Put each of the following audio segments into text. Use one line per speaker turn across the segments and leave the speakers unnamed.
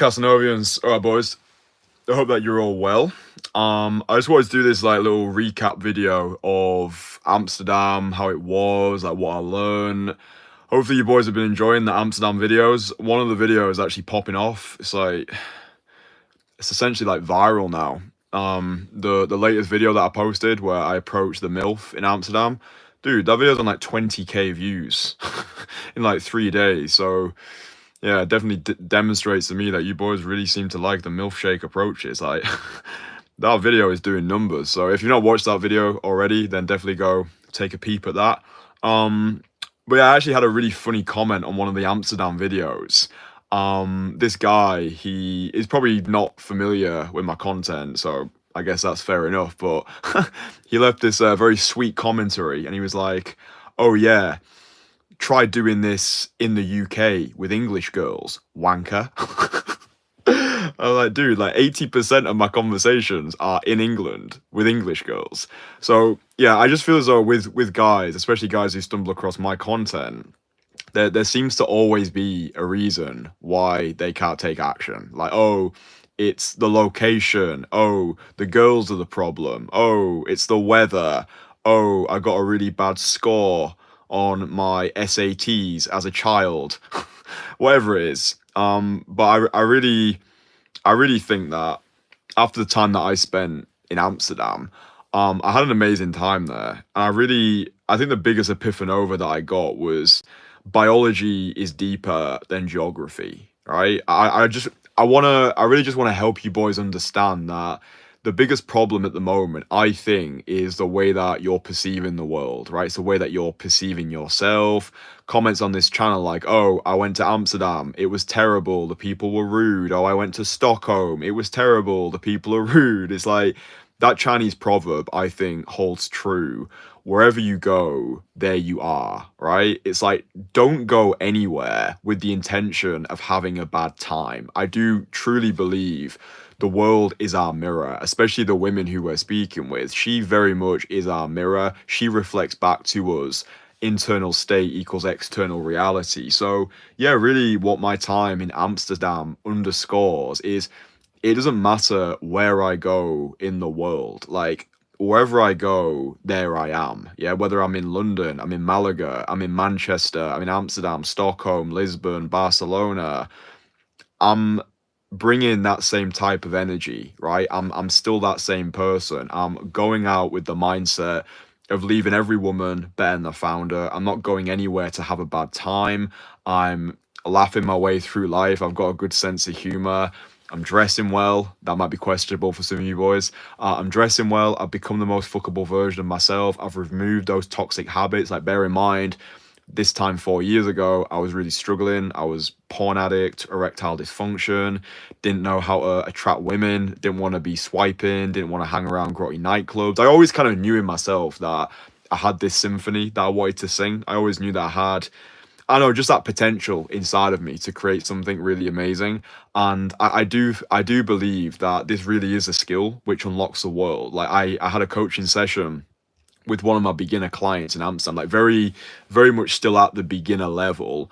Casanovians, all right, boys. I hope that you're all well. I just wanted to do this like little recap video of Amsterdam, how it was, like what I learned. Hopefully, you boys have been enjoying the Amsterdam videos. One of the videos actually popping off. It's essentially like viral now. The latest video that I posted where I approached the MILF in Amsterdam, dude, that video's on like 20K views in like 3 days. So yeah, it definitely demonstrates to me that you boys really seem to like the milkshake approaches. Like that video is doing numbers. So if you've not watched that video already, then definitely go take a peep at that. But yeah, I actually had a really funny comment on one of the Amsterdam videos. This guy, he is probably not familiar with my content, so I guess that's fair enough. But he left this very sweet commentary, and he was like, "Oh yeah, try doing this in the UK with English girls, wanker." I was like, dude, like 80% of my conversations are in England with English girls. So yeah, I just feel as though with guys, especially guys who stumble across my content, there seems to always be a reason why they can't take action. Like, oh, it's the location. Oh, the girls are the problem. Oh, it's the weather. Oh, I got a really bad score on my SATs as a child. Whatever it is. But I really think that after the time that I spent in Amsterdam, I had an amazing time there. And I think the biggest epiphanova that I got was biology is deeper than geography, right? I really just want to help you boys understand that the biggest problem at the moment, I think, is the way that you're perceiving the world, right? It's the way that you're perceiving yourself. Comments on this channel like, oh, I went to Amsterdam, it was terrible, the people were rude. Oh, I went to Stockholm, it was terrible, the people are rude. It's like that Chinese proverb, I think, holds true. Wherever you go, there you are, right? It's like, don't go anywhere with the intention of having a bad time. I do truly believe the world is our mirror, especially the women who we're speaking with. She very much is our mirror. She reflects back to us. Internal state equals external reality. So, yeah, really, what my time in Amsterdam underscores is it doesn't matter where I go in the world. Like, wherever I go, there I am. Yeah, whether I'm in London, I'm in Malaga, I'm in Manchester, I'm in Amsterdam, Stockholm, Lisbon, Barcelona. I'm bringing that same type of energy, right? I'm still that same person. I'm going out with the mindset of leaving every woman better than the founder. I'm not going anywhere to have a bad time. I'm laughing my way through life. I've got a good sense of humor. I'm dressing well. That might be questionable for some of you boys. I'm dressing well. I've become the most fuckable version of myself. I've removed those toxic habits. Like, bear in mind, this time 4 years ago, I was really struggling. I was porn addict, erectile dysfunction, didn't know how to attract women, didn't want to be swiping, didn't want to hang around grotty nightclubs. I always kind of knew in myself that I had this symphony that I wanted to sing. I always knew that I know, just that potential inside of me to create something really amazing. And I do believe that this really is a skill which unlocks the world. Like, I had a coaching session with one of my beginner clients in Amsterdam, like very, very much still at the beginner level.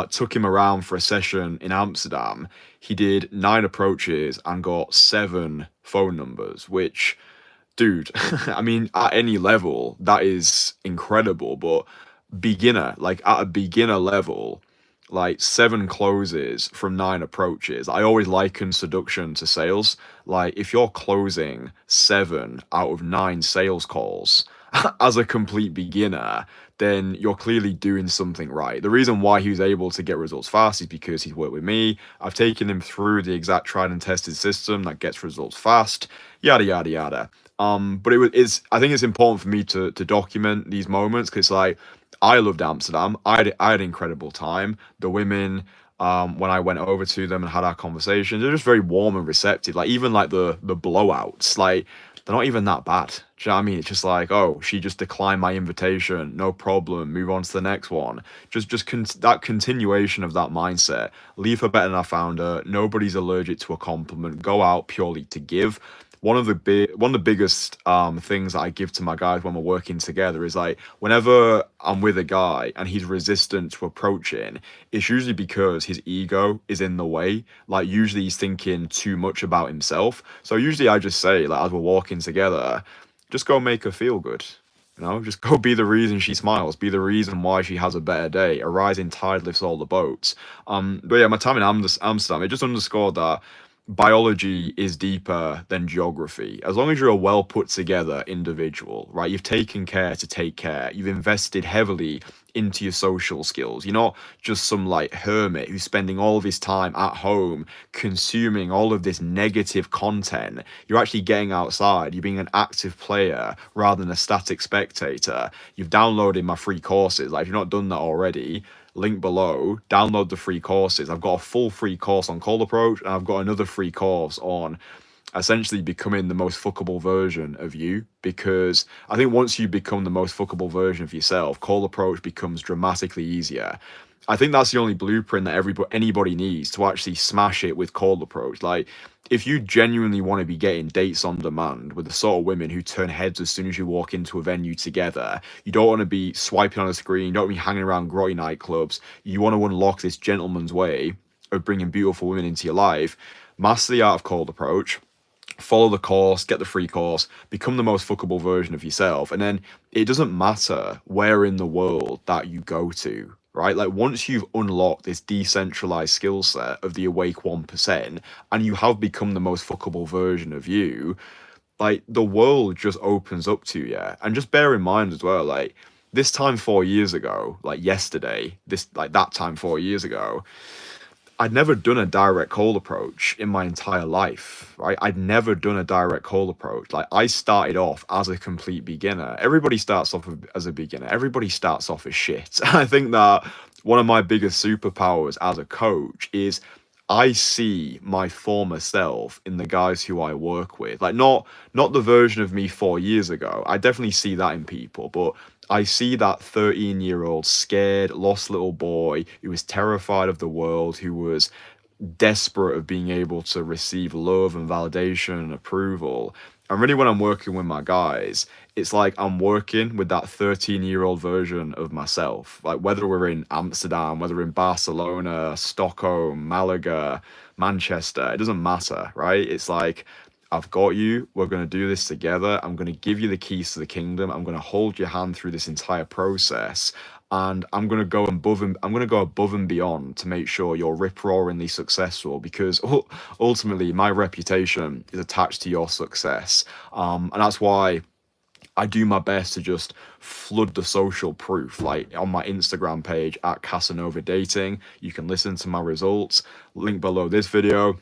Took him around for a session in Amsterdam. He did 9 approaches and got 7 phone numbers, which, dude, I mean, at any level, that is incredible. But beginner, like at a beginner level, like 7 closes from 9 approaches. I always liken seduction to sales. Like, if you're closing 7 out of 9 sales calls as a complete beginner, then you're clearly doing something right. The reason why he was able to get results fast is because he's worked with me. I've taken him through the exact tried and tested system that gets results fast, yada yada yada. But it's I think it's important for me to document these moments, because like, I loved Amsterdam. I had an incredible time. The women, when I went over to them and had our conversation, they're just very warm and receptive. Like, even like the blowouts, like, they're not even that bad. Do you know what I mean? It's just like, oh, she just declined my invitation, no problem, move on to the next one. That continuation of that mindset. Leave her better than I found her. Nobody's allergic to a compliment. Go out purely to give. one of the biggest things that I give to my guys when we're working together is like whenever I'm with a guy and he's resistant to approaching, it's usually because his ego is in the way. Like usually he's thinking too much about himself. So usually I just say, like as we're walking together, just go make her feel good. You know, just go be the reason she smiles, be the reason why she has a better day. A rising tide lifts all the boats. But yeah, my time in Amsterdam, it just underscored that biology is deeper than geography. As long as you're a well put together individual, right? You've taken care to take care. You've invested heavily into your social skills. You're not just some like hermit who's spending all of his time at home consuming all of this negative content. You're actually getting outside. You're being an active player rather than a static spectator. You've downloaded my free courses. Like if you've not done that already, link below, download the free courses. I've got a full free course on cold approach, and I've got another free course on essentially becoming the most fuckable version of you, because I think once you become the most fuckable version of yourself, cold approach becomes dramatically easier. I think that's the only blueprint that anybody needs to actually smash it with cold approach. Like, if you genuinely want to be getting dates on demand with the sort of women who turn heads as soon as you walk into a venue together, you don't want to be swiping on a screen, you don't want to be hanging around grotty nightclubs, you want to unlock this gentleman's way of bringing beautiful women into your life, master the art of cold approach, follow the course, get the free course, become the most fuckable version of yourself. And then it doesn't matter where in the world that you go to, right? Like once you've unlocked this decentralized skill set of the awake 1% and you have become the most fuckable version of you, like the world just opens up to you. And just bear in mind as well, like this time 4 years ago, like yesterday, that time 4 years ago, I'd never done a direct cold approach in my entire life, right? I'd never done a direct cold approach. Like I started off as a complete beginner. Everybody starts off as a beginner. Everybody starts off as shit. I think that one of my biggest superpowers as a coach is I see my former self in the guys who I work with. Like not the version of me 4 years ago. I definitely see that in people, but I see that 13-year-old scared, lost little boy who was terrified of the world, who was desperate of being able to receive love and validation and approval. And really, when I'm working with my guys, it's like I'm working with that 13-year-old version of myself. Like whether we're in Amsterdam, whether we're in Barcelona, Stockholm, Malaga, Manchester, it doesn't matter, right? It's like, I've got you. We're going to do this together. I'm going to give you the keys to the kingdom. I'm going to hold your hand through this entire process. And I'm going to go above and beyond to make sure you're rip-roaringly successful, because ultimately my reputation is attached to your success. And that's why I do my best to just flood the social proof. Like on my Instagram page at Casanova Dating, you can listen to my results. Link below this video.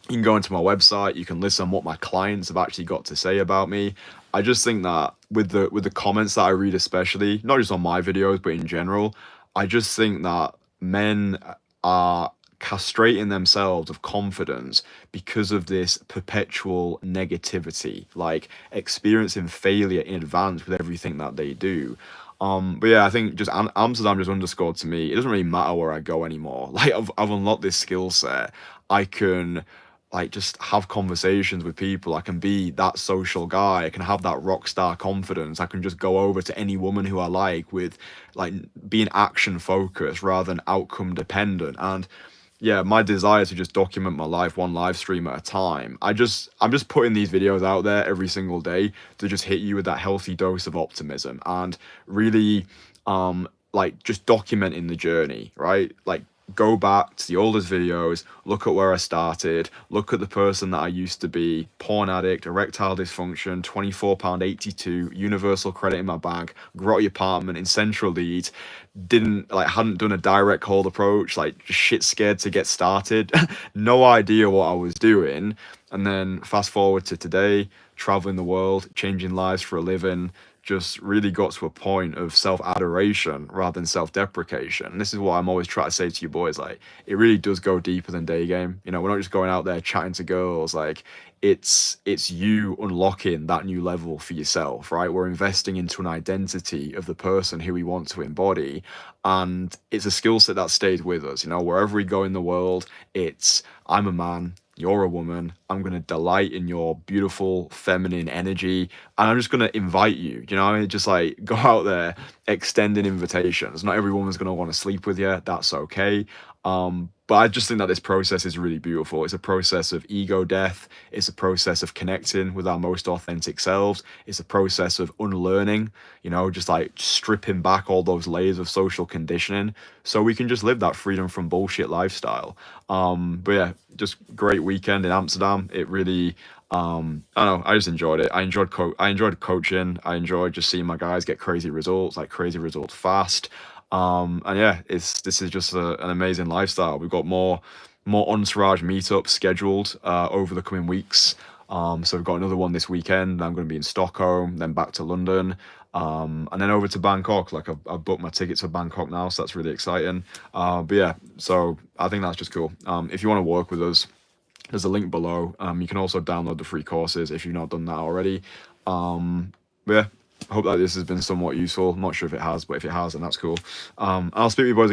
You can go into my website, you can listen what my clients have actually got to say about me. I just think that with the comments that I read, especially, not just on my videos, but in general, I just think that men are castrating themselves of confidence because of this perpetual negativity, like experiencing failure in advance with everything that they do. But yeah, I think just Amsterdam just underscored to me, it doesn't really matter where I go anymore. Like I've unlocked this skill set. I can like just have conversations with people. I can be that social guy. I can have that rock star confidence. I can just go over to any woman who I like with like being action focused rather than outcome dependent. And yeah, my desire to just document my life one live stream at a time. I'm just putting these videos out there every single day to just hit you with that healthy dose of optimism and really like just documenting the journey, right? Like go back to the oldest videos, look at where I started, look at the person that I used to be, porn addict, erectile dysfunction, £24.82, universal credit in my bank, grotty apartment in Central Leeds, hadn't done a direct cold approach, like just shit scared to get started, no idea what I was doing. And then fast forward to today, traveling the world, changing lives for a living, just really got to a point of self-adoration rather than self-deprecation. And this is what I'm always trying to say to you boys, like it really does go deeper than day game. You know, we're not just going out there chatting to girls. Like it's you unlocking that new level for yourself, right? We're investing into an identity of the person who we want to embody, and it's a skill set that stays with us. You know, wherever we go in the world, it's I'm a man, you're a woman. I'm going to delight in your beautiful feminine energy. And I'm just going to invite you, you know what I mean? Just like go out there, extending invitations. Not every woman's going to want to sleep with you. That's okay. But I just think that this process is really beautiful. It's a process of ego death. It's a process of connecting with our most authentic selves. It's a process of unlearning, you know, just like stripping back all those layers of social conditioning so we can just live that freedom from bullshit lifestyle. But yeah, just great weekend in Amsterdam. It really, I don't know, I just enjoyed it. I enjoyed coaching. I enjoyed just seeing my guys get crazy results, like crazy results fast. And yeah, this is just an amazing lifestyle. We've got more Entourage meetups scheduled over the coming weeks. So we've got another one this weekend. I'm going to be in Stockholm, then back to London, and then over to Bangkok. Like I've booked my tickets for Bangkok now, so that's really exciting. But yeah, so I think that's just cool. If you want to work with us, there's a link below. You can also download the free courses if you've not done that already. But yeah, I hope that this has been somewhat useful. I'm not sure if it has, but if it has, then that's cool. I'll speak to you boys